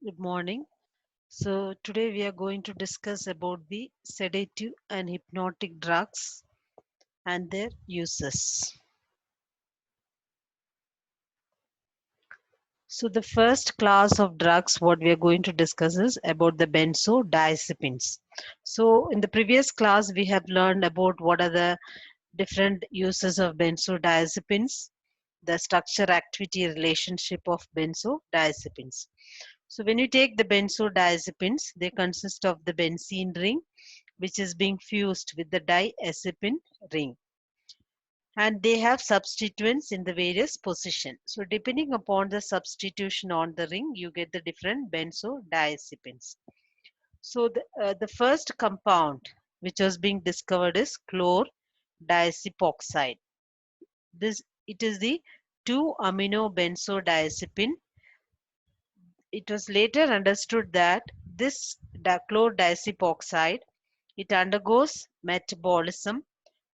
Good morning. So today we are going to discuss about the sedative and hypnotic drugs and their uses. So the first class of drugs what we are going to discuss is about the benzodiazepines. So in the previous class we have learned about what are the different uses of benzodiazepines, the structure activity relationship of benzodiazepines. So when you take the benzodiazepines, they consist of the benzene ring which is being fused with the diazepine ring, and they have substituents in the various position. So depending upon the substitution on the ring, you get the different benzodiazepines. So the first compound which was being discovered is chlordiazepoxide. This it is the 2-amino benzodiazepine. It was later understood that this chlordiazepoxide, it undergoes metabolism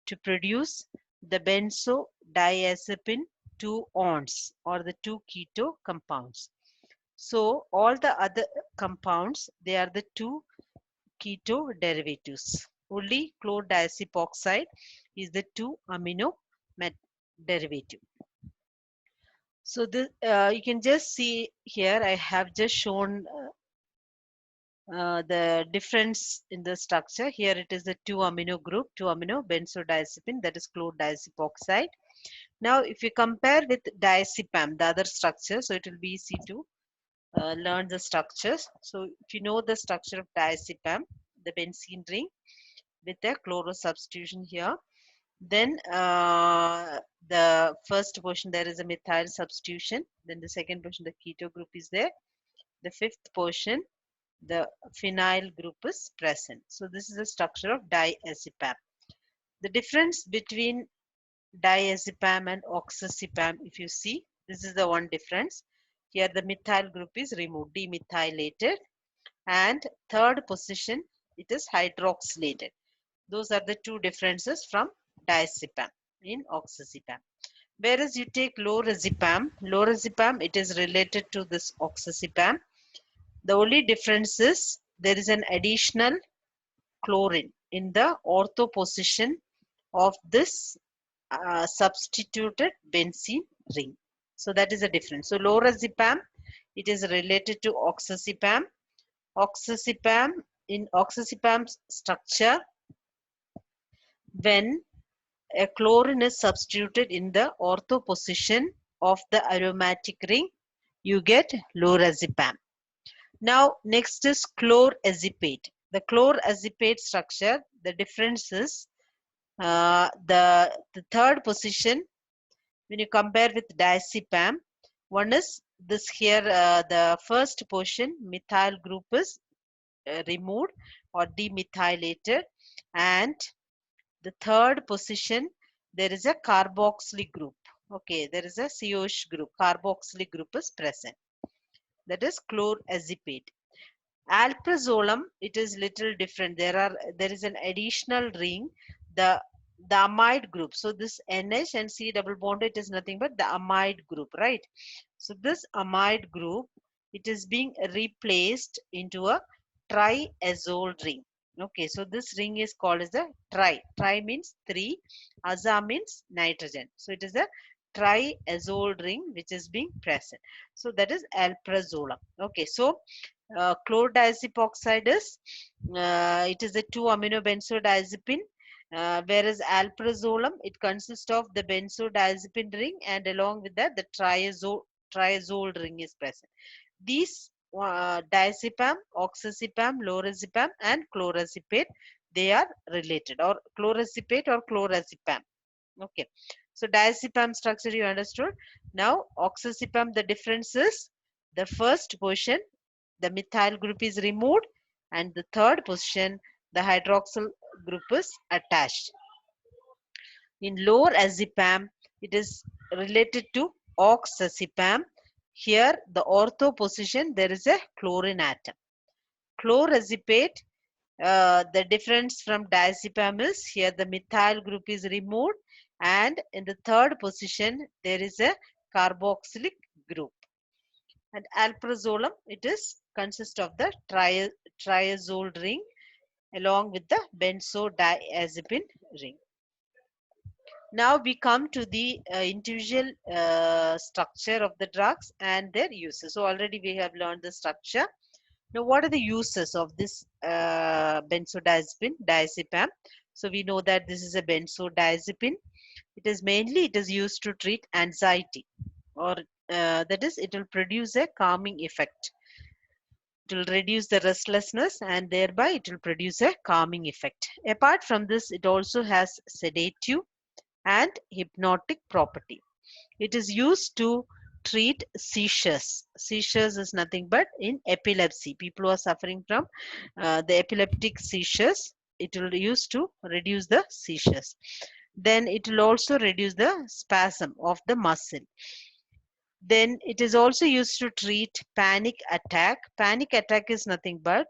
to produce the benzodiazepine 2-ons or the 2 keto compounds. So all the other compounds, they are the 2 keto derivatives. Only chlordiazepoxide is the 2-amino derivative. So you can just see here I have just shown the difference in the structure. Here it is the 2-amino group, 2-amino benzodiazepine, that is chlordiazepoxide. Now if you compare with diazepam, the other structure, so it will be easy to learn the structures. So if you know the structure of diazepam, the benzene ring with a chloro substitution here, then the first portion there is a methyl substitution, then the second portion the keto group is there, the fifth portion the phenyl group is present. So this is the structure of diazepam. The difference between diazepam and oxazepam, if you see, this is the one difference. Here the methyl group is removed, demethylated, and third position it is hydroxylated. Those are the two differences from diazepam in oxazepam. Whereas you take lorazepam, it is related to this oxazepam. The only difference is there is an additional chlorine in the ortho position of this substituted benzene ring. So that is the difference. So lorazepam, it is related to oxazepam. Oxazepam, in oxazepam's structure, when a chlorine is substituted in the ortho position of the aromatic ring, you get lorazepam. Now next is chlorazepate. The chlorazepate structure, the difference is the third position when you compare with diazepam. One is this here, the first portion methyl group is removed or demethylated, and the third position there is a carboxylic group. Okay, there is a COH group, carboxylic group is present. That is chlorazepate. Alprazolam, it is little different. There is an additional ring, the amide group. So this NH and C double bond, it is nothing but the amide group, right? So this amide group, it is being replaced into a triazole ring. Okay, so this ring is called as the tri. Tri means 3, aza means nitrogen. So it is a triazole ring which is being present. So that is alprazolam. Okay, so chlordiazepoxide is it is a 2-amino benzodiazepine, whereas alprazolam, it consists of the benzodiazepine ring, and along with that the triazole ring is present. These diazepam, oxazepam, lorazepam and chlorazepate, they are related, or chlorazepate or chlorazepam. Okay, so diazepam structure you understood. Now oxazepam, the difference is the first portion the methyl group is removed, and the third position the hydroxyl group is attached. In lorazepam, it is related to oxazepam. Here the ortho position there is a chlorine atom. Chlorazepate, the difference from diazepam is here the methyl group is removed, and in the third position there is a carboxylic group. And alprazolam, it is consists of the triazole ring along with the benzodiazepine ring. Now we come to the individual structure of the drugs and their uses. So already we have learned the structure. Now what are the uses of this benzodiazepine, diazepam? So we know that this is a benzodiazepine. It is used to treat anxiety, or that is, it will produce a calming effect. It will reduce the restlessness and thereby it will produce a calming effect. Apart from this, it also has sedative and hypnotic property. It is used to treat seizures. Seizures is nothing but in epilepsy. People who are suffering from the epileptic seizures, it will use to reduce the seizures. Then it will also reduce the spasm of the muscle. Then it is also used to treat panic attack. Panic attack is nothing but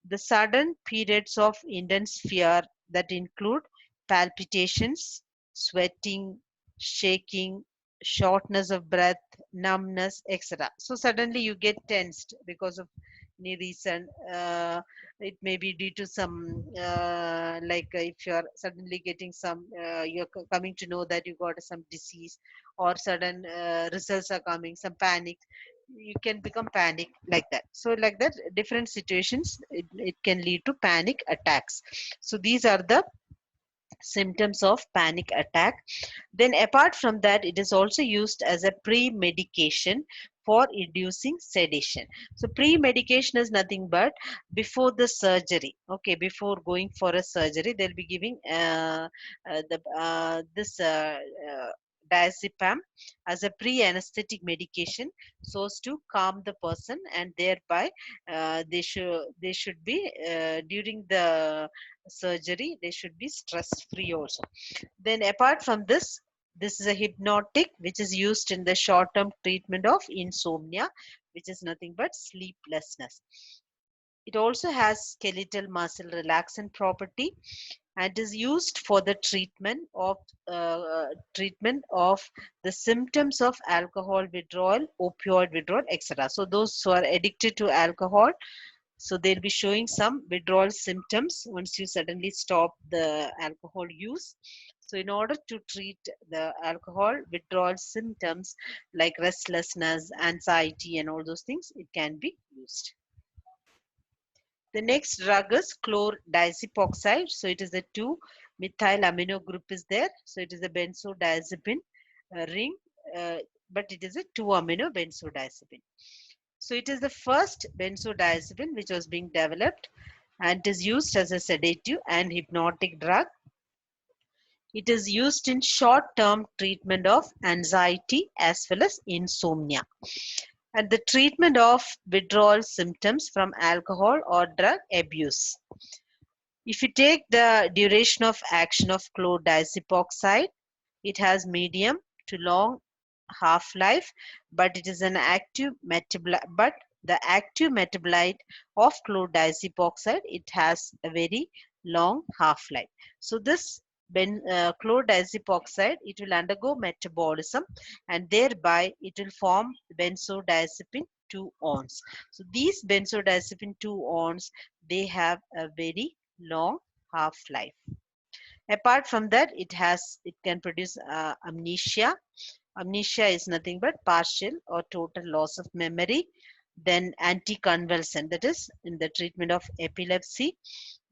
the sudden periods of intense fear that include palpitations, sweating, shaking, shortness of breath, numbness, etc. So suddenly you get tensed because of any reason. It may be due to some, if you are suddenly getting some, you're coming to know that you got some disease, or sudden results are coming, some panic, you can become panic like that. So like that, different situations, it can lead to panic attacks. So these are the symptoms of panic attack. Then apart from that, it is also used as a pre-medication for inducing sedation. So pre-medication is nothing but before the surgery. Okay, before going for a surgery, they'll be giving this diazepam as a pre-anesthetic medication so as to calm the person, and thereby they should be during the surgery, they should be stress free also. Then apart from this, this is a hypnotic which is used in the short term treatment of insomnia, which is nothing but sleeplessness. It also has skeletal muscle relaxant property and is used for the treatment of the symptoms of alcohol withdrawal, opioid withdrawal, etc. So those who are addicted to alcohol, so they'll be showing some withdrawal symptoms once you suddenly stop the alcohol use. So in order to treat the alcohol withdrawal symptoms like restlessness, anxiety, and all those things, it can be used. The next drug is chlordiazepoxide. So it is a 2-methyl amino group is there. So it is a benzodiazepine ring, uh, but it is a 2-amino benzodiazepine. So it is the first benzodiazepine which was being developed and is used as a sedative and hypnotic drug. It is used in short-term treatment of anxiety as well as insomnia and the treatment of withdrawal symptoms from alcohol or drug abuse. If you take the duration of action of chlordiazepoxide, it has medium to long half-life, but it is an active metabolite. But the active metabolite of chlordiazepoxide, it has a very long half-life. So this chlordiazepoxide, it will undergo metabolism and thereby it will form benzodiazepine 2-ons. So these benzodiazepine 2-ons, they have a very long half-life. Apart from that, it can produce amnesia. Amnesia is nothing but partial or total loss of memory. Then anticonvulsant, that is in the treatment of epilepsy.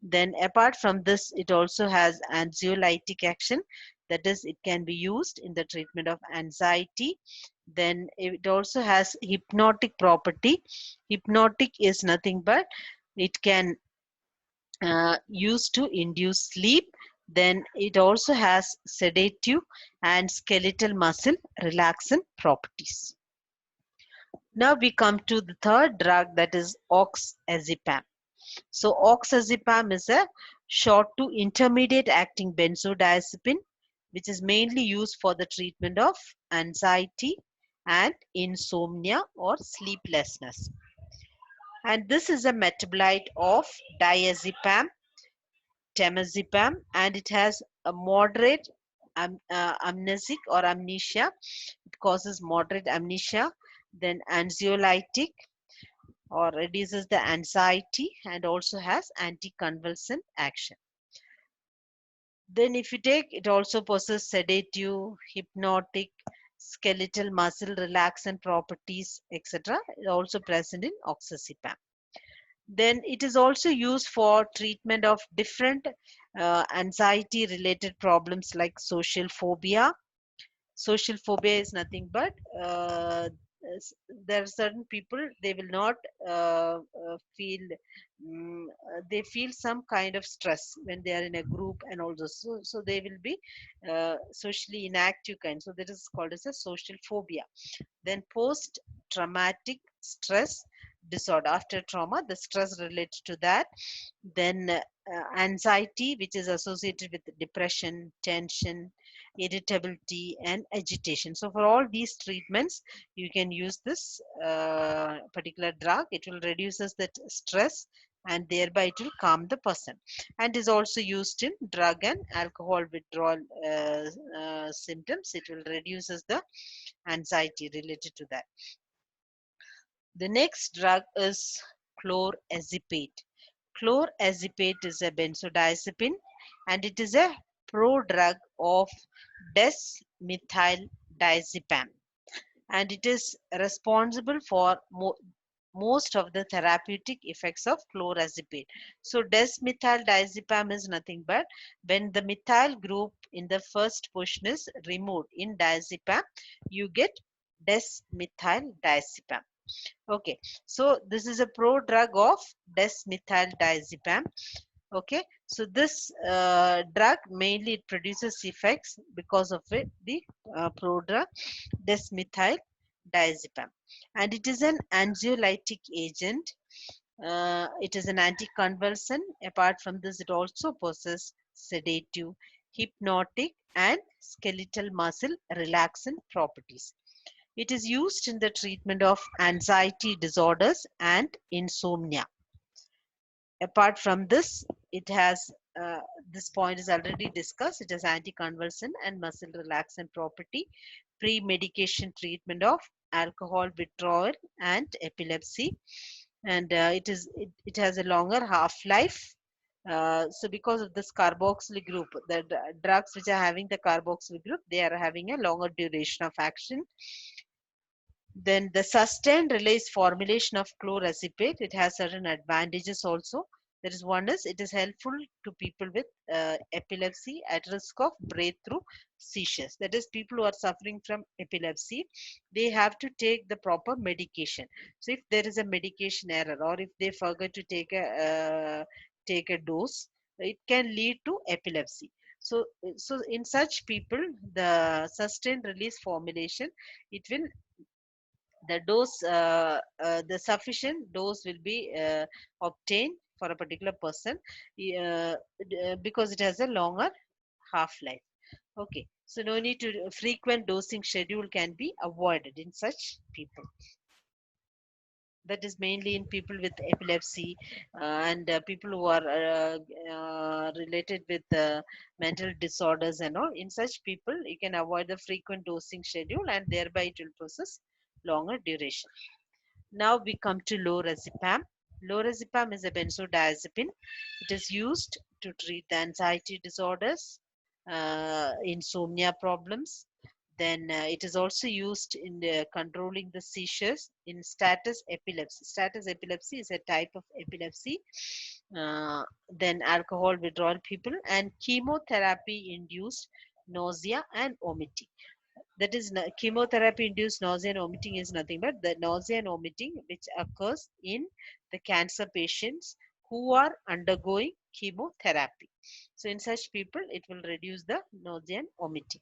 Then apart from this, it also has anxiolytic action, that is it can be used in the treatment of anxiety. Then it also has hypnotic property. Hypnotic is nothing but it can used to induce sleep. Then it also has sedative and skeletal muscle relaxant properties. Now we come to the third drug, that is oxazepam. So oxazepam is a short to intermediate acting benzodiazepine which is mainly used for the treatment of anxiety and insomnia or sleeplessness. And this is a metabolite of diazepam, temazepam, and it has a moderate amnesic or amnesia. It causes moderate amnesia. then anxiolytic or reduces the anxiety and also has anticonvulsant action. Then if you take, it also possesses sedative, hypnotic, skeletal muscle relaxant properties, etc. It also present in oxazepam. Then it is also used for treatment of different anxiety related problems like social phobia. Social phobia is nothing but there are certain people, they will not feel they feel some kind of stress when they are in a group, and also so they will be socially inactive kind, so that is called as a social phobia. Then post traumatic stress disorder, after trauma, the stress related to that. Then anxiety, which is associated with depression, tension, irritability, and agitation. So for all these treatments, you can use this particular drug. It will reduces that stress and thereby it will calm the person, and is also used in drug and alcohol withdrawal symptoms. It will reduces the anxiety related to that. The next drug is chlordiazepate. Chlordiazepate is a benzodiazepine, and it is a prodrug of desmethyldiazepam, and it is responsible for most of the therapeutic effects of chlordiazepate. So desmethyldiazepam is nothing but when the methyl group in the first position is removed in diazepam, you get desmethyldiazepam. Okay, so this is a prodrug of desmethyldiazepam. Okay, so this drug mainly it produces effects because of it, the prodrug desmethyldiazepam, and it is an anxiolytic agent. It is an anticonvulsant. Apart from this, it also possesses sedative, hypnotic, and skeletal muscle relaxant properties. It is used in the treatment of anxiety disorders and insomnia. Apart from this, it has this point is already discussed. It has anticonvulsant and muscle relaxant property, pre-medication treatment of alcohol withdrawal and epilepsy, and it has a longer half-life. So because of this carboxyl group, the drugs which are having the carboxyl group, they are having a longer duration of action. Then the sustained release formulation of chlordiazepate, it has certain advantages also. There is one is it is helpful to people with epilepsy at risk of breakthrough seizures. That is, people who are suffering from epilepsy, they have to take the proper medication. So if there is a medication error, or if they forget to take a dose, it can lead to epilepsy. So in such people, the sustained release formulation, it will the sufficient dose will be obtained for a particular person because it has a longer half life. Okay, so no need to frequent dosing schedule can be avoided in such people. That is mainly in people with epilepsy and people who are related with mental disorders and all. In such people, you can avoid the frequent dosing schedule, and thereby it will process longer duration. Now we come to lorazepam. Lorazepam is a benzodiazepine. It is used to treat the anxiety disorders, insomnia problems. Then it is also used in controlling the seizures in status epilepsy. Status epilepsy is a type of epilepsy. Then alcohol withdrawal people and chemotherapy induced nausea and vomiting. That is, chemotherapy induced nausea and vomiting is nothing but the nausea and vomiting which occurs in the cancer patients who are undergoing chemotherapy. So in such people, it will reduce the nausea and vomiting,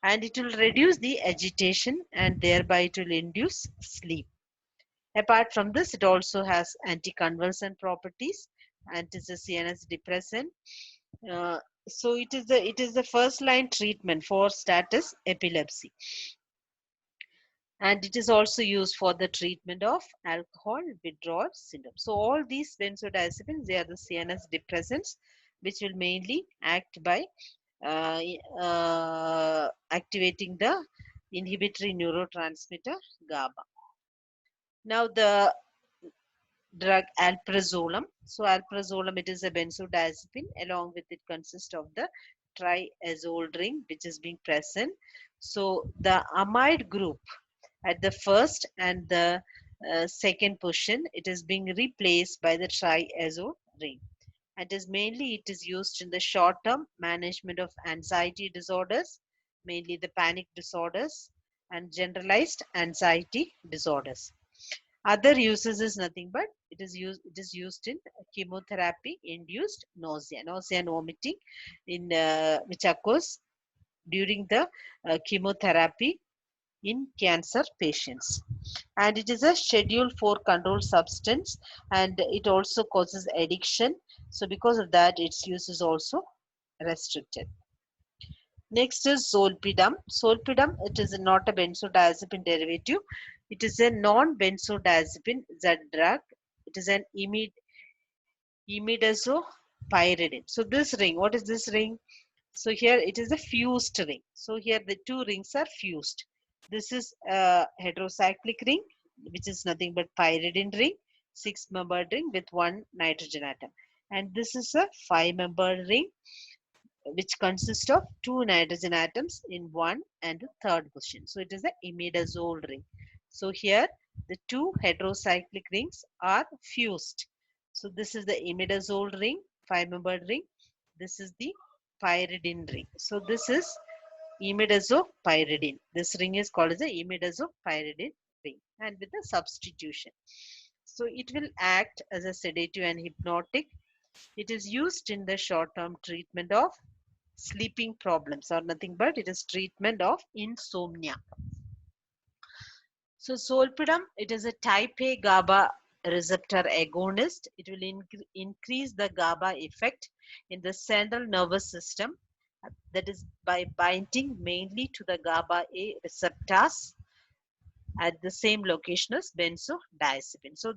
and it will reduce the agitation, and thereby it will induce sleep. Apart from this, it also has anticonvulsant properties, and it is a CNS depressant. uh, so it is the first line treatment for status epilepsy, and it is also used for the treatment of alcohol withdrawal syndrome. So all these benzodiazepines, they are the CNS depressants, which will mainly act by uh, activating the inhibitory neurotransmitter GABA. Now the drug alprazolam. So alprazolam, it is a benzodiazepine. Along with it consists of the triazole ring which is being present. So the amide group at the first and the second position, it is being replaced by the triazole ring. And it is used in the short term management of anxiety disorders, mainly the panic disorders and generalized anxiety disorders. Other uses is nothing but it is used in chemotherapy induced nausea and vomiting in which occurs during the chemotherapy in cancer patients. And it is a schedule 4 controlled substance, and it also causes addiction. So because of that, its use is also restricted. Next is zolpidem. Zolpidem, it is not a benzodiazepine derivative. It is a non-benzodiazepine Z drug. It is an imidazopyridine. So this ring, what is this ring? So here it is a fused ring. So here the two rings are fused. This is a heterocyclic ring, which is nothing but pyridine ring, 6-membered ring with one nitrogen atom. And this is a 5-membered ring, which consists of two nitrogen atoms in one and the third position. So it is the imidazole ring. So here the two heterocyclic rings are fused. So this is the imidazole ring, 5-membered ring. This is the pyridine ring. So this is imidazopyridine. This ring is called as the imidazopyridine ring, and with the substitution. So it will act as a sedative and hypnotic. It is used in the short-term treatment of sleeping problems, or nothing but it is treatment of insomnia. So zolpidem, it is a type A GABA receptor agonist. It will increase the GABA effect in the central nervous system, that is by binding mainly to the GABA A receptors at the same location as benzodiazepine. So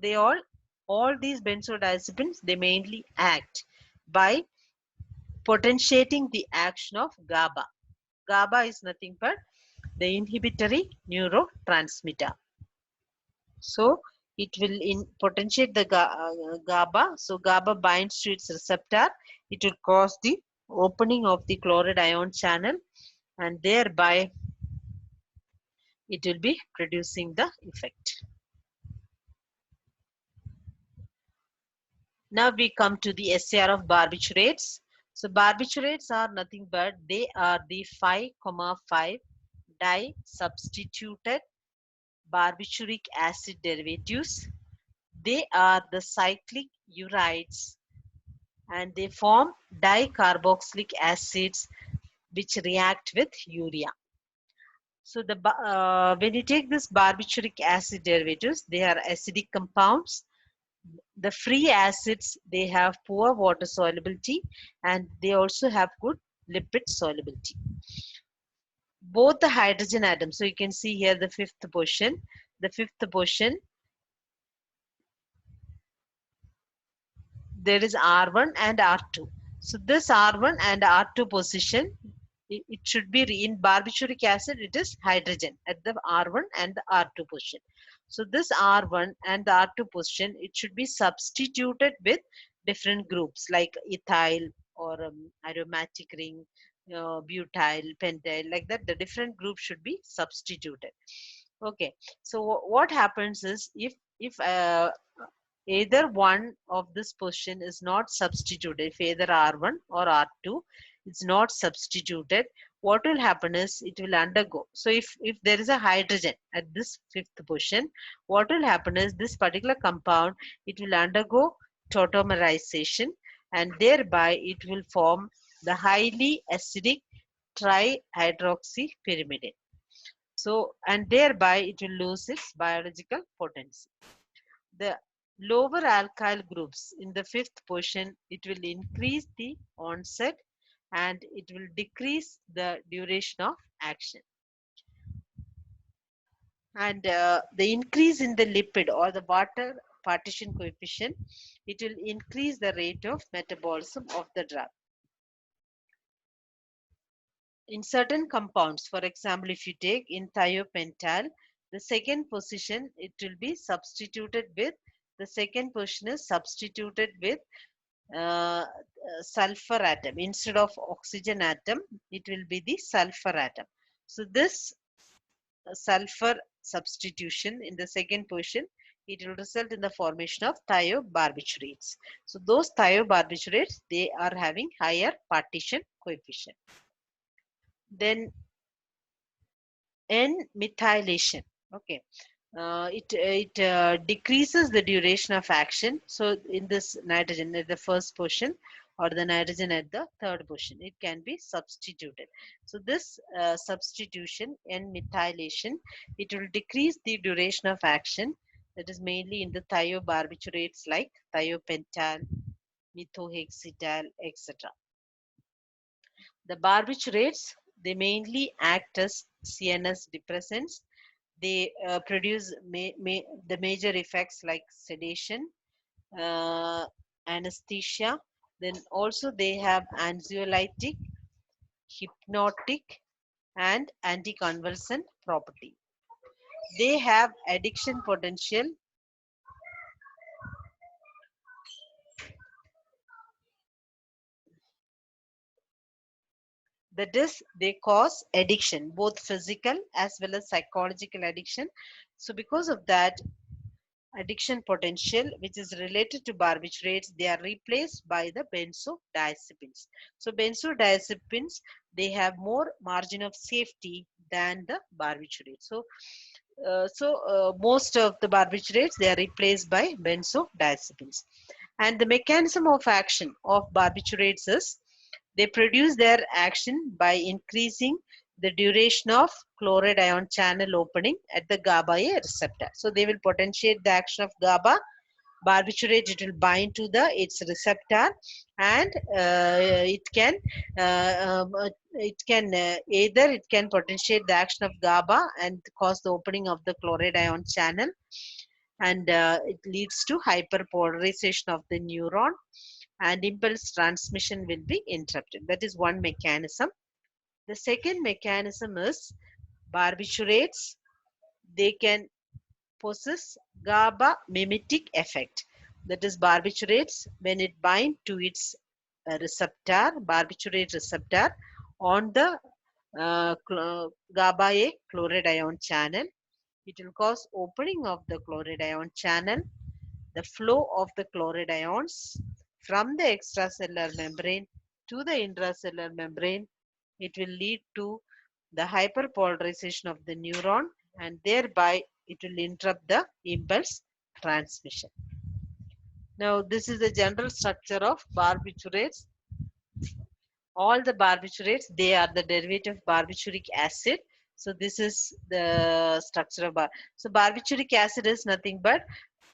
all these benzodiazepines, they mainly act by potentiating the action of GABA. GABA is nothing but the inhibitory neurotransmitter. So it will potentiate the GABA. So GABA binds to its receptor. It will cause the opening of the chloride ion channel, and thereby it will be producing the effect. Now we come to the SAR of barbiturates. So barbiturates are nothing but they are the 5,5 di-substituted barbituric acid derivatives. They are the cyclic urides, and they form dicarboxylic acids which react with urea. So when you take this barbituric acid derivatives, they are acidic compounds. The free acids, they have poor water solubility, and they also have good lipid solubility. Both the hydrogen atoms, so you can see here the fifth position, there is R1 and R2. So this R1 and R2 position, it should be in barbituric acid, it is hydrogen at the R1 and the R2 position. So this R1 and the R2 position, it should be substituted with different groups like ethyl or aromatic ring, butyl, pentyl, like that. The different groups should be substituted. Okay. So what happens is if either one of this position is not substituted, if either R1 or R2 is not substituted, what will happen is it will undergo. So if there is a hydrogen at this fifth position, what will happen is this particular compound, it will undergo tautomerization, and thereby it will form the highly acidic trihydroxypyrimidine. So, and thereby it will lose its biological potency. The lower alkyl groups in the fifth position, it will increase the onset and it will decrease the duration of action. And the increase in the lipid or the water partition coefficient, it will increase the rate of metabolism of the drug. In certain compounds, for example, if you take in thiopental, The second position, it will be substituted with, the second position is substituted with sulfur atom. Instead of oxygen atom, it will be the sulfur atom. So this sulfur substitution in the second position, it will result in the formation of thiobarbiturates. So those thiobarbiturates, they are having higher partition coefficient. Then N-methylation. Okay. It decreases the duration of action. So in this nitrogen at the first position or the nitrogen at the third position, it can be substituted. So this substitution N-methylation, it will decrease the duration of action. That is mainly in the thiobarbiturates like thiopental, methohexital, etc. The barbiturates, they mainly act as CNS depressants. They produce the major effects like sedation, anesthesia. Then also they have anxiolytic, hypnotic, and anticonvulsant property. They have addiction potential. That is, they cause addiction, both physical as well as psychological addiction. So because of that, addiction potential which is related to barbiturates, they are replaced by the benzodiazepines. So benzodiazepines, they have more margin of safety than the barbiturates. So most of the barbiturates, they are replaced by benzodiazepines. And the mechanism of action of barbiturates is, they produce their action by increasing the duration of chloride ion channel opening at the GABA A receptor. So they will potentiate the action of GABA. Barbiturate, it will bind to its receptor, and either it can potentiate the action of GABA and cause the opening of the chloride ion channel, and it leads to hyperpolarization of the neuron, and impulse transmission will be interrupted. That is one mechanism. The second mechanism is barbiturates, they can possess GABA mimetic effect. That is, barbiturates, when it binds to its receptor, barbiturate receptor on the GABA A chloride ion channel, it will cause opening of the chloride ion channel, the flow of the chloride ions from the extracellular membrane to the intracellular membrane. It will lead to the hyperpolarization of the neuron, and thereby it will interrupt the impulse transmission. Now, this is the general structure of barbiturates. All the barbiturates, they are the derivative of barbituric acid. So this is the structure of so barbituric acid is nothing but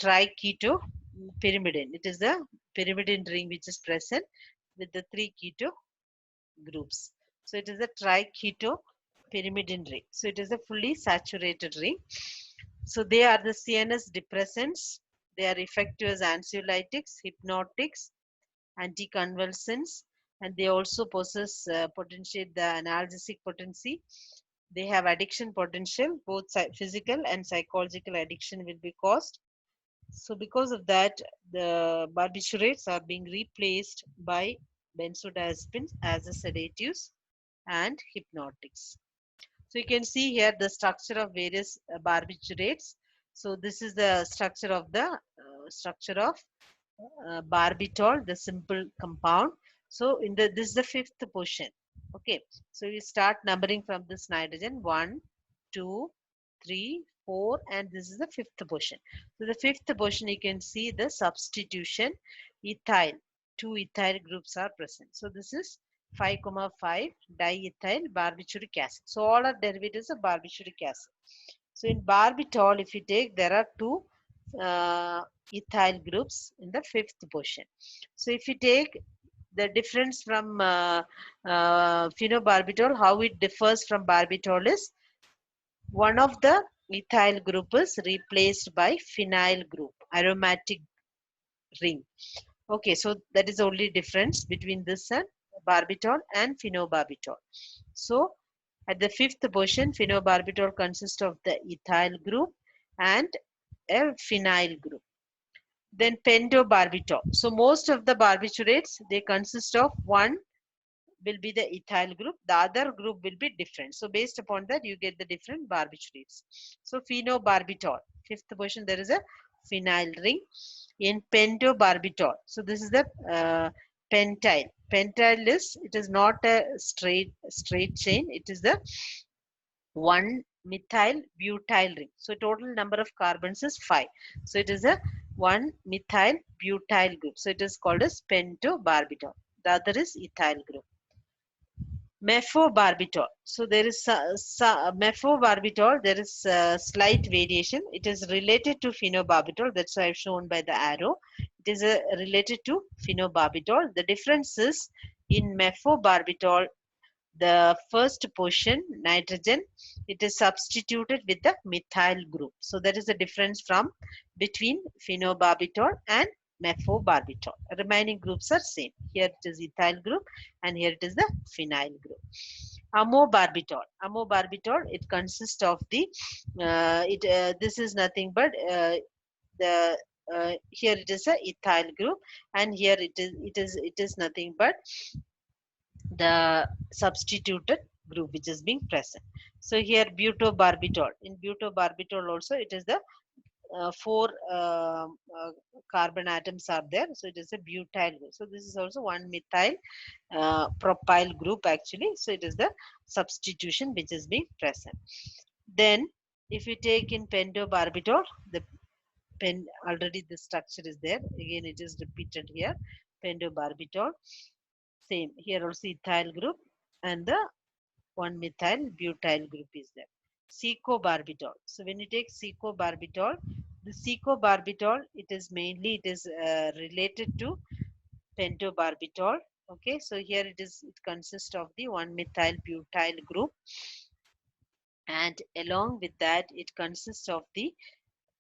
triketopyrimidine. It is the pyrimidine ring which is present with the three keto groups. So it is a triketopyrimidine ring. So it is a fully saturated ring. So they are the CNS depressants. They are effective as anxiolytics, hypnotics, anticonvulsants, and they also possess potentiate the analgesic potency. They have addiction potential, both physical and psychological addiction will be caused. So because of that, the barbiturates are being replaced by benzodiazepines as a sedatives and hypnotics. So you can see here the structure of various barbiturates. So this is the structure of barbitol, the simple compound. So this is the fifth position. Okay, so you start numbering from this nitrogen: 1, 2, 3, 4, and this is the fifth position. So the fifth position, you can see the substitution ethyl. Two ethyl groups are present. So this is 5,5 diethyl barbituric acid. So all are derivatives of barbituric acid. So in barbitol, if you take, there are two ethyl groups in the fifth position. So if you take the difference from phenobarbital, how it differs from barbitol is, one of the ethyl group is replaced by phenyl group, aromatic ring. Okay, so that is the only difference between this and barbitol and phenobarbital. So At the fifth position, phenobarbital consists of the ethyl group and a phenyl group. Then pentobarbital. So most of the barbiturates, they consist of one will be the ethyl group, the other group will be different. So based upon that, you get the different barbiturates. So phenobarbital, fifth position, there is a phenyl ring. In pentobarbital, so this is the pentyl. Pentyl is, it is not a straight chain, it is the one methyl butyl ring. So total number of carbons is 5. So it is a one methyl butyl group. So it is called as pentobarbital. The other is ethyl group. Mephobarbital. So there is mephobarbital. There is a slight variation. It is related to phenobarbital. That's why I've shown by the arrow. It is related to phenobarbital. The difference is in mephobarbital, the first position, nitrogen, it is substituted with the methyl group. So that is the difference from between phenobarbital and mephobarbital. Remaining groups are same. Here it is ethyl group and here it is the phenyl group. Amobarbital. Amobarbital, it consists of the this is nothing but the here it is a ethyl group and here it is nothing but the substituted group which is being present. So here butobarbital. In butobarbital also it is the four carbon atoms are there. So it is a butyl group. So this is also one methyl propyl group actually. So it is the substitution which is being present. Then if you take in pentobarbital, the already the structure is there. Again it is repeated here. Pentobarbital. Same here also ethyl group and the one methyl butyl group is there. Psychobarbital. So when you take psychobarbital, the psychobarbital it is mainly it is related to pentobarbital. Okay, so here it consists of the one methyl butyl group, and along with that it consists of the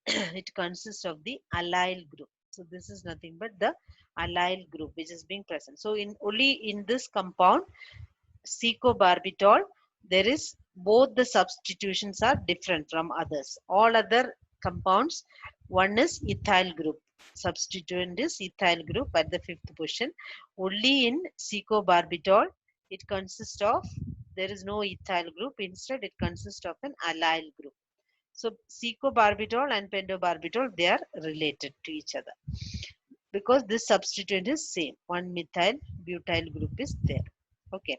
it consists of the allyl group. So this is nothing but the allyl group which is being present. So in only in this compound psychobarbital, there is both the substitutions are different from others. All other compounds, one is ethyl group. Substituent is ethyl group at the fifth position. Only in psychobarbital, it consists of, there is no ethyl group. Instead, it consists of an allyl group. So psychobarbital and pentobarbital, they are related to each other because this substituent is same. One methyl butyl group is there. Okay.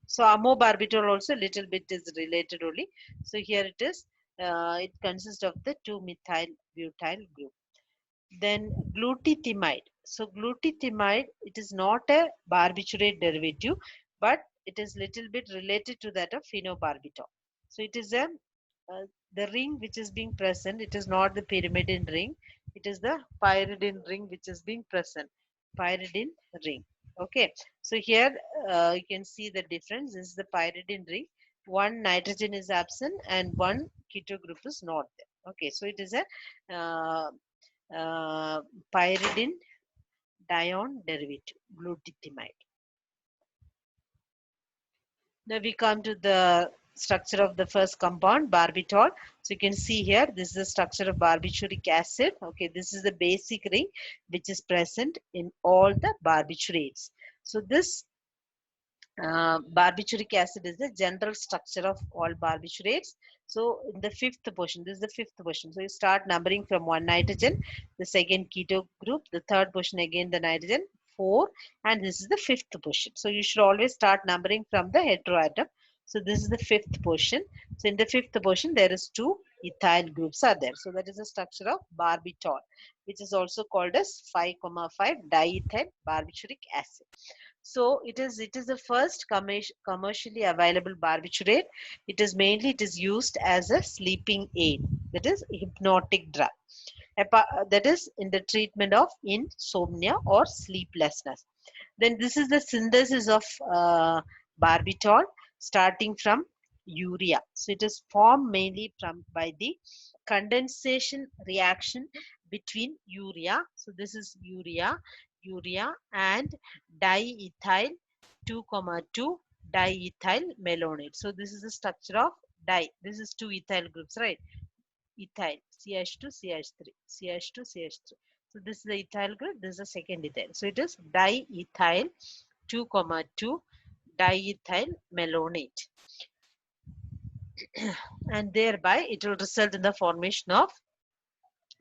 So amobarbital also little bit is related only. So here it is. It consists of the two methyl butyl group. Then glutathione. So glutathione, it is not a barbiturate derivative, but it is little bit related to that of phenobarbital. So it is a the ring which is being present. It is not the pyrimidine ring. It is the pyridine ring which is being present. Pyridine ring. Okay. So here you can see the difference. This is the pyridine ring. One nitrogen is absent and one keto group is not there. Okay. So it is a pyridine dione derivative, glutathione. Now we come to the structure of the first compound, barbital. So you can see here, this is the structure of barbituric acid. Okay, this is the basic ring which is present in all the barbiturates. So this barbituric acid is the general structure of all barbiturates. So in the fifth position, this is the fifth position. So you start numbering from one nitrogen, the second keto group, the third position again the nitrogen, 4, and this is the fifth position. So you should always start numbering from the heteroatom. So this is the fifth position. So in the fifth position, there is two ethyl groups are there. So that is the structure of barbital, which is also called as 5,5 diethyl barbituric acid. So it is the first commercially available barbiturate. It is used as a sleeping aid, that is hypnotic drug. That is in the treatment of insomnia or sleeplessness. Then this is the synthesis of barbital starting from urea. So it is formed mainly by the condensation reaction between urea. So this is urea and diethyl 2,2 diethyl malonate. So this is the structure of di. This is two ethyl groups, right? Ethyl, CH2, CH3, CH2, CH3. So this is the ethyl group. This is the second ethyl. So it is diethyl 2,2 diethyl malonate, and thereby it will result in the formation of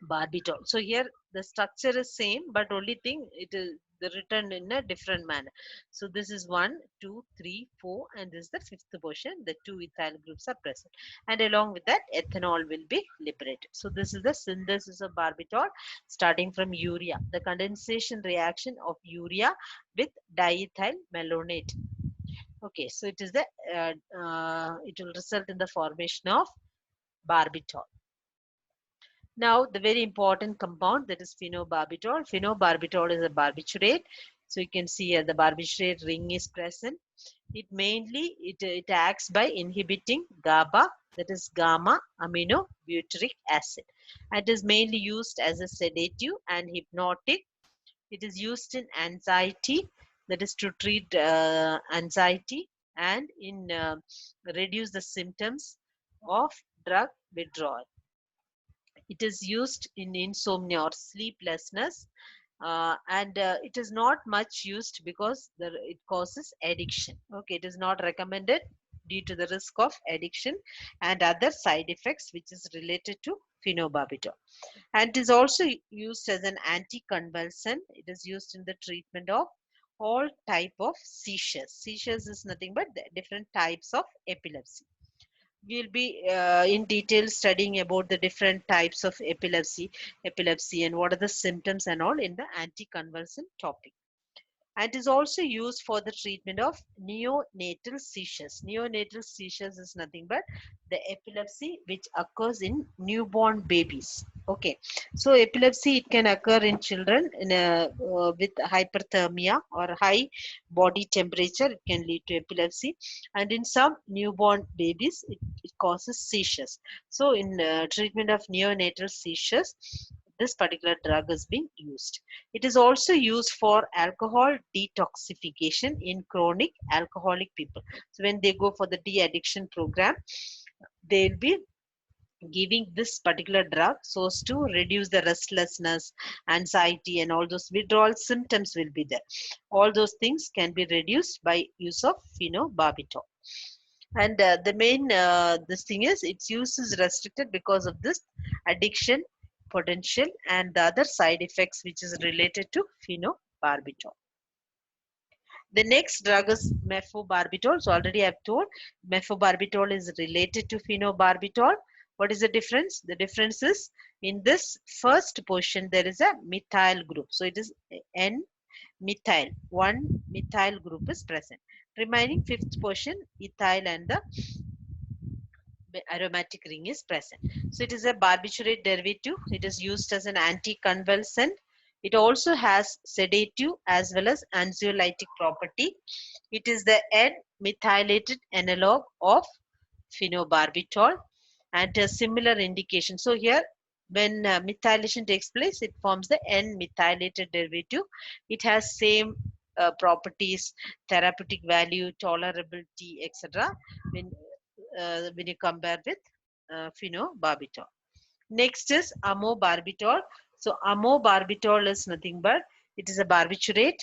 barbital. So here the structure is same, but only thing it is written in a different manner. So this is 1, 2, 3, 4, and this is the fifth portion. The two ethyl groups are present, and along with that ethanol will be liberated. So this is the synthesis of barbital starting from urea, the condensation reaction of urea with diethyl malonate. Okay, so it is the it will result in the formation of barbital. Now, the very important compound, that is phenobarbital. Phenobarbital is a barbiturate. So you can see here the barbiturate ring is present. It acts by inhibiting GABA, that is gamma amino butyric acid. It is mainly used as a sedative and hypnotic. It is used in anxiety, that is to treat anxiety, and in reduce the symptoms of drug withdrawal. It is used in insomnia or sleeplessness, and it is not much used because it causes addiction. Okay, it is not recommended due to the risk of addiction and other side effects which is related to phenobarbital. And it is also used as an anticonvulsant. It is used in the treatment of all type of seizures. Seizures is nothing but the different types of epilepsy. We'll be in detail studying about the different types of epilepsy and what are the symptoms and all in the anticonvulsant topic. And is also used for the treatment of neonatal seizures. Neonatal seizures is nothing but the epilepsy which occurs in newborn babies. Okay, so epilepsy, it can occur in children with hyperthermia or high body temperature. It can lead to epilepsy, and in some newborn babies it causes seizures. So in treatment of neonatal seizures, this particular drug is being used. It is also used for alcohol detoxification in chronic alcoholic people. So when they go for the de-addiction program, they'll be giving this particular drug so as to reduce the restlessness, anxiety, and all those withdrawal symptoms will be there. All those things can be reduced by use of phenobarbital. And the main this thing is its use is restricted because of this addiction potential and the other side effects which is related to phenobarbital. The next drug is mephobarbital. So already I've told mephobarbital is related to phenobarbital. What is the difference? The difference is in this first portion there is a methyl group. So it is N methyl. One methyl group is present. Remaining fifth portion ethyl and the aromatic ring is present. So it is a barbiturate derivative. It is used as an anticonvulsant. It also has sedative as well as anxiolytic property. It is the N-methylated analog of phenobarbital and a similar indication. So here when methylation takes place, it forms the N-methylated derivative. It has same properties, therapeutic value, tolerability, etc. When you compare with phenobarbital. Next is amobarbital. So amobarbital is nothing but it is a barbiturate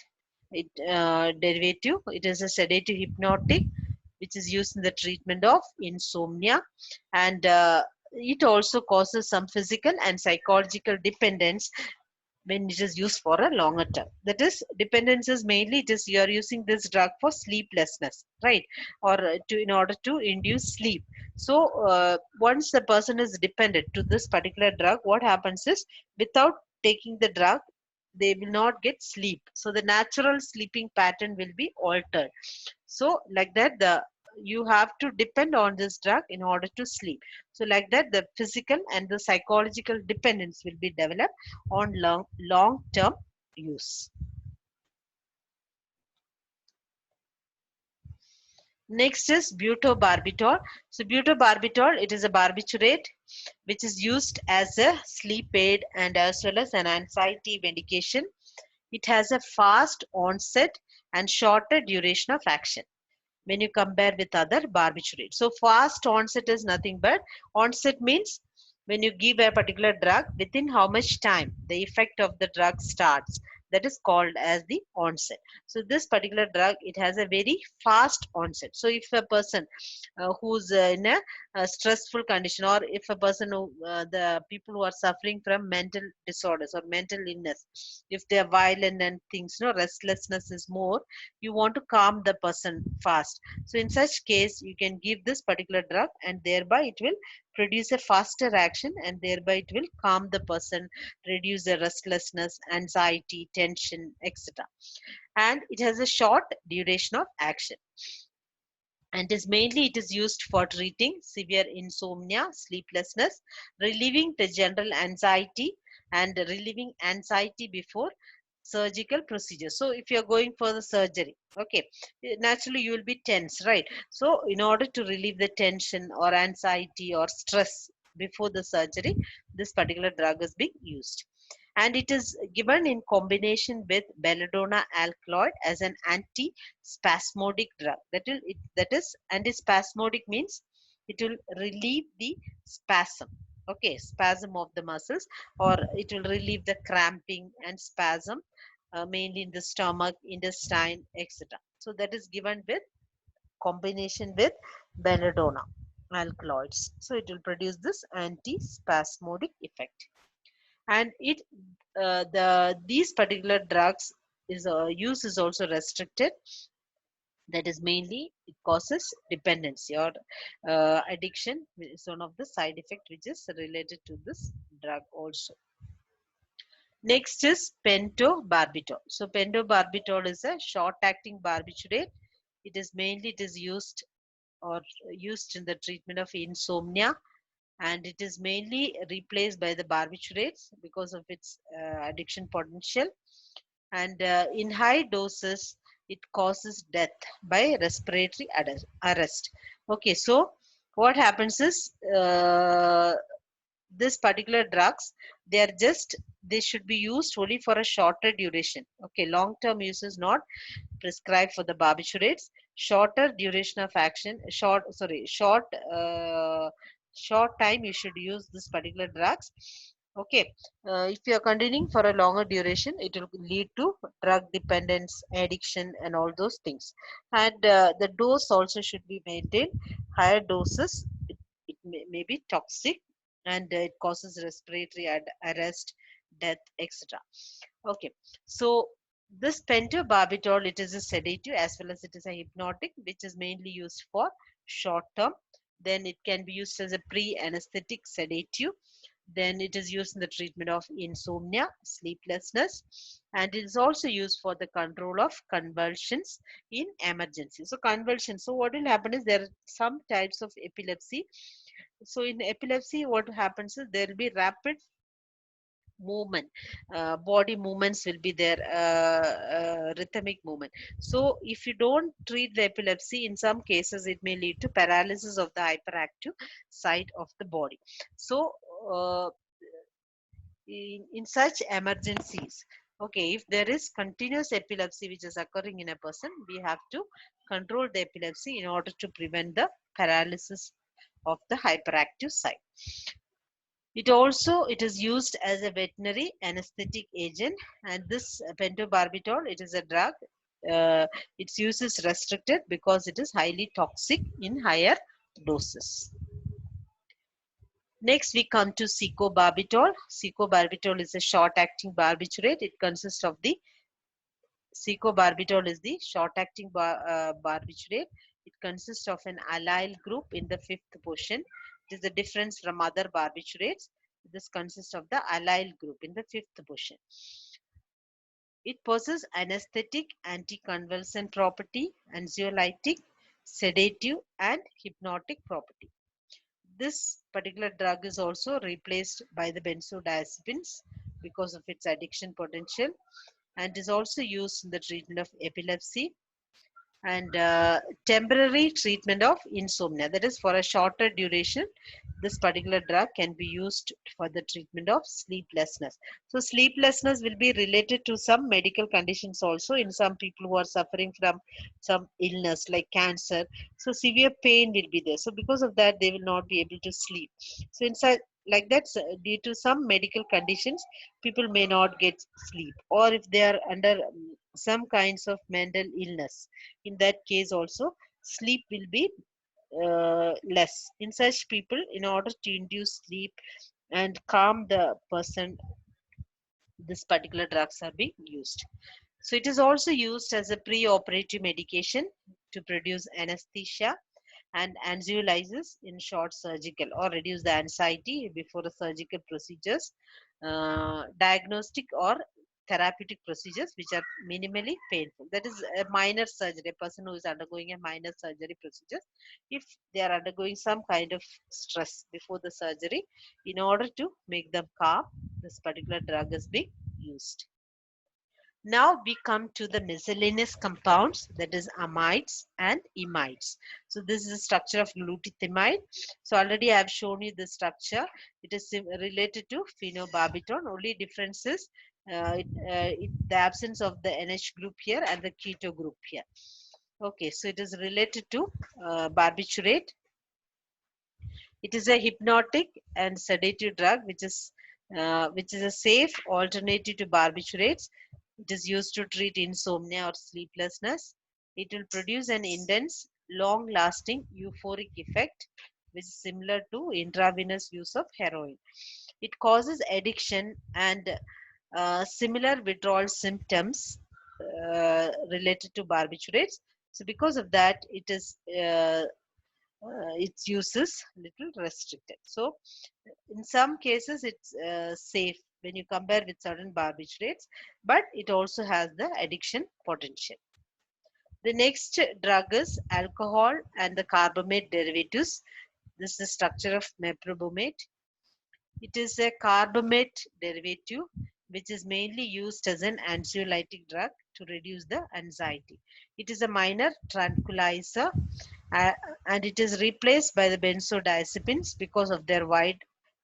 derivative. It is a sedative hypnotic which is used in the treatment of insomnia, and it also causes some physical and psychological dependence when it is used for a longer term. That is, dependence is mainly it is you are using this drug for sleeplessness, right? Or to in order to induce sleep. So once the person is dependent to this particular drug, what happens is without taking the drug, they will not get sleep. So the natural sleeping pattern will be altered. So like that, you have to depend on this drug in order to sleep. So like that, the physical and the psychological dependence will be developed on long term use. Next is butobarbital. So butobarbital, it is a barbiturate which is used as a sleep aid and as well as an anxiety medication. It has a fast onset and shorter duration of action. when you compare with other barbiturates. So fast onset is nothing but, onset means when you give a particular drug, within how much time the effect of the drug starts, that is called as the onset. So this particular drug, it has a very fast onset. So if a person who's in a stressful condition, or if a person who the people who are suffering from mental disorders or mental illness, if they are violent and things, restlessness is more, you want to calm the person fast. So in such case, you can give this particular drug, and thereby it will produce a faster action, and thereby it will calm the person, reduce the restlessness, anxiety, tension, etc. And it has a short duration of action, and is mainly it is used for treating severe insomnia, sleeplessness, relieving the general anxiety, and relieving anxiety before surgical procedure. So if you're going for the surgery, okay, naturally you will be tense, right? So in order to relieve the tension or anxiety or stress before the surgery, this particular drug is being used, and it is given in combination with belladonna alkaloid as an anti-spasmodic drug. That is antispasmodic means it will relieve the spasm, okay, spasm of the muscles, or it will relieve the cramping and spasm, mainly in the stomach, intestine, etc. So that is given with combination with belladonna alkaloids. So it will produce this antispasmodic effect, and it these particular drugs is use is also restricted. That is mainly it causes dependency or addiction is one of the side effect which is related to this drug also. Next is pentobarbital. So pentobarbital is a short acting barbiturate. It is used or used in the treatment of insomnia, and it is mainly replaced by the barbiturates because of its addiction potential, and in high doses it causes death by respiratory arrest. Okay, so what happens is this particular drugs, they should be used only for a shorter duration. Okay, long term use is not prescribed for the barbiturates. Shorter duration of action, short time you should use this particular drugs. Okay, if you are continuing for a longer duration, it will lead to drug dependence, addiction, and all those things. And the dose also should be maintained. Higher doses, it may be toxic, and it causes respiratory arrest, death, etc. Okay, so this pentobarbital, it is a sedative as well as it is a hypnotic, which is mainly used for short term. Then it can be used as a pre-anesthetic sedative. Then it is used in the treatment of insomnia, sleeplessness, and it is also used for the control of convulsions in emergency. So convulsions. So what will happen is there are some types of epilepsy. So in epilepsy, what happens is there will be rapid movement, body movements will be there, rhythmic movement. So if you don't treat the epilepsy, in some cases it may lead to paralysis of the hyperactive side of the body. So uh, in such emergencies, okay, if there is continuous epilepsy which is occurring in a person, we have to control the epilepsy in order to prevent the paralysis of the hyperactive side. It is used as a veterinary anesthetic agent, and this pentobarbital, it is a drug. Uh, its use is restricted because it is highly toxic in higher doses. Next, we come to psychobarbital. Psychobarbital is a short-acting barbiturate. It consists of the Psychobarbital is the short-acting barbiturate. It consists of an allyl group in the fifth position. It is the difference from other barbiturates. This consists of the allyl group in the fifth position. It possesses anesthetic, anticonvulsant property, anxiolytic, sedative, and hypnotic property. This particular drug is also replaced by the benzodiazepines because of its addiction potential, and is also used in the treatment of epilepsy, and temporary treatment of insomnia, that is for a shorter duration. This particular drug can be used for the treatment of sleeplessness. So sleeplessness will be related to some medical conditions also in some people who are suffering from some illness like cancer. So severe pain will be there, so because of that they will not be able to sleep. So inside like that, due to some medical conditions, people may not get sleep, or if they are under some kinds of mental illness, in that case also sleep will be less. In such people, in order to induce sleep and calm the person, this particular drugs are being used. So it is also used as a pre-operative medication to produce anesthesia and anxiolysis in short surgical or reduce the anxiety before the surgical procedures, diagnostic or therapeutic procedures which are minimally painful. That is a minor surgery, a person who is undergoing a minor surgery procedure. If they are undergoing some kind of stress before the surgery, in order to make them calm, this particular drug is being used. Now we come to the miscellaneous compounds, that is amides and imides. So this is the structure of glutathione. So already I have shown you the structure. It is related to phenobarbital. Only difference is the absence of the NH group here and the keto group here. Okay, so it is related to barbiturate. It is a hypnotic and sedative drug which is a safe alternative to barbiturates. It is used to treat insomnia or sleeplessness. It will produce an intense, long-lasting euphoric effect, which is similar to intravenous use of heroin. It causes addiction and similar withdrawal symptoms related to barbiturates. So because of that, its use is little restricted. So in some cases it's safe when you compare with certain barbiturates, but it also has the addiction potential. The next drug is alcohol and the carbamate derivatives. This is the structure of meprobamate. It is a carbamate derivative which is mainly used as an anxiolytic drug to reduce the anxiety. It is a minor tranquilizer, uh, and it is replaced by the benzodiazepines because of their wide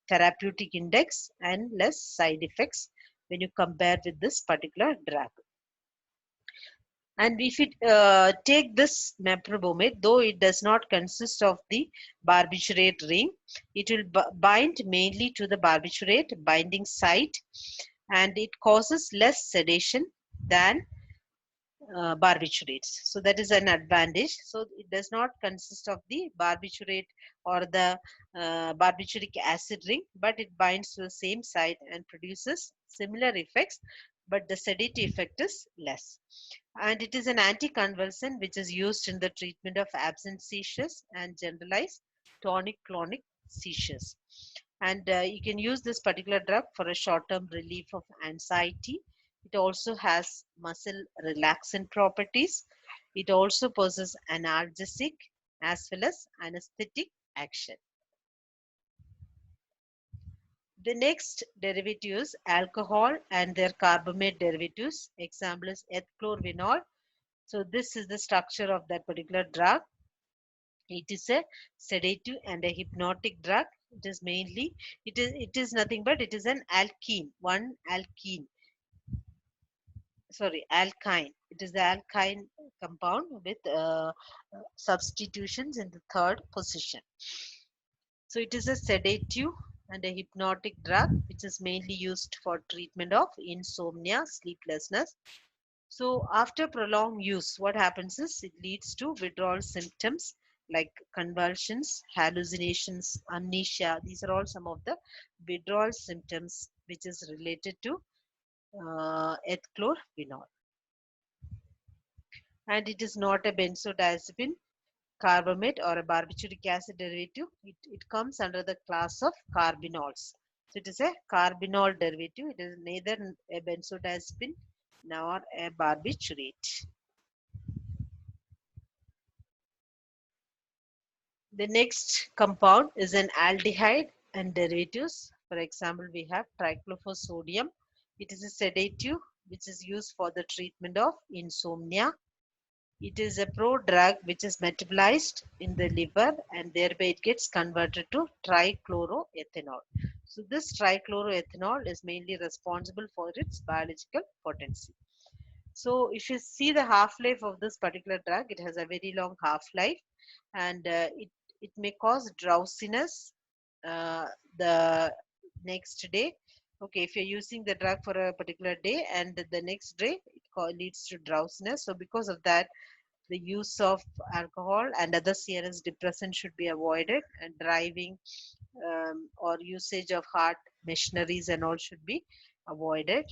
therapeutic index and less side effects when you compare with this particular drug. And if it take this meprobamate, though it does not consist of the barbiturate ring, it will bind mainly to the barbiturate binding site, and it causes less sedation than barbiturates. So that is an advantage. So it does not consist of the barbiturate or the barbituric acid ring, but it binds to the same site and produces similar effects, but the sedative effect is less. And it is an anticonvulsant which is used in the treatment of absence seizures and generalized tonic-clonic seizures. And you can use this particular drug for a short-term relief of anxiety. It also has muscle relaxant properties. It also possesses analgesic as well as anesthetic action. The next derivatives, alcohol and their carbamate derivatives. Example is ethchlorvinol. So this is the structure of that particular drug. It is a sedative and a hypnotic drug. It is mainly, it is nothing but it is an alkene, one alkene. Sorry, alkyne. It is the alkyne compound with substitutions in the third position. So it is a sedative and a hypnotic drug which is mainly used for treatment of insomnia, sleeplessness. So after prolonged use, what happens is it leads to withdrawal symptoms like convulsions, hallucinations, amnesia. These are all some of the withdrawal symptoms which is related to ethchlorvinol. And it is not a benzodiazepine, carbamate, or a barbituric acid derivative. It comes under the class of carbinols. So it is a carbinol derivative. It is neither a benzodiazepine nor a barbiturate. The next compound is an aldehyde and derivatives. For example, we have triclophorsodium. It is a sedative which is used for the treatment of insomnia. It is a prodrug which is metabolized in the liver and thereby it gets converted to trichloroethanol. So this trichloroethanol is mainly responsible for its biological potency. So if you see the half-life of this particular drug, it has a very long half-life, and it may cause drowsiness uh, the next day. Okay, if you're using the drug for a particular day and the next day it leads to drowsiness. So because of that, the use of alcohol and other CNS depressants should be avoided, and driving or usage of hard machineries and all should be avoided.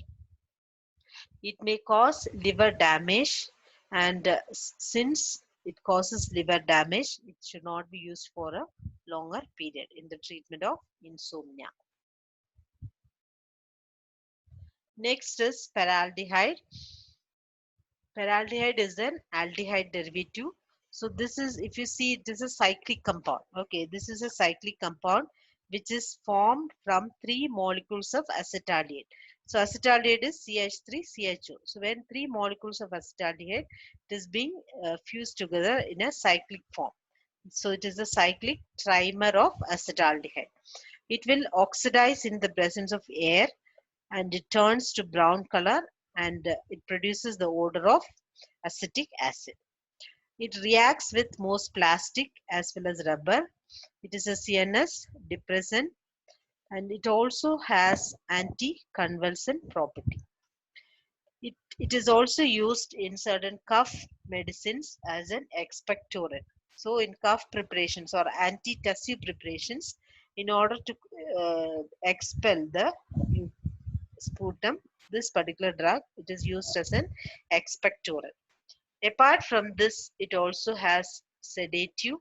It may cause liver damage, and since it causes liver damage, it should not be used for a longer period in the treatment of insomnia. Next is paraldehyde. Paraldehyde is an aldehyde derivative. So this is, if you see, this is a cyclic compound. Okay, this is a cyclic compound which is formed from three molecules of acetaldehyde. So acetaldehyde is CH3CHO. So when three molecules of acetaldehyde, it is being fused together in a cyclic form. So it is a cyclic trimer of acetaldehyde. It will oxidize in the presence of air and it turns to brown color, and it produces the odor of acetic acid. It reacts with most plastic as well as rubber. It is a CNS depressant and it also has anticonvulsant property. It is also used in certain cough medicines as an expectorant. So in cough preparations or antitussive preparations, in order to expel the sputum, this particular drug, it is used as an expectorant. Apart from this, it also has sedative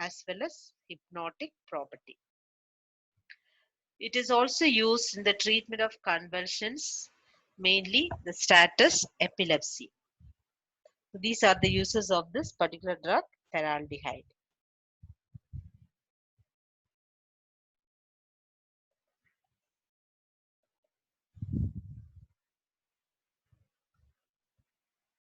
as well as hypnotic property. It is also used in the treatment of convulsions, mainly the status epilepsy. So these are the uses of this particular drug, paraldehyde.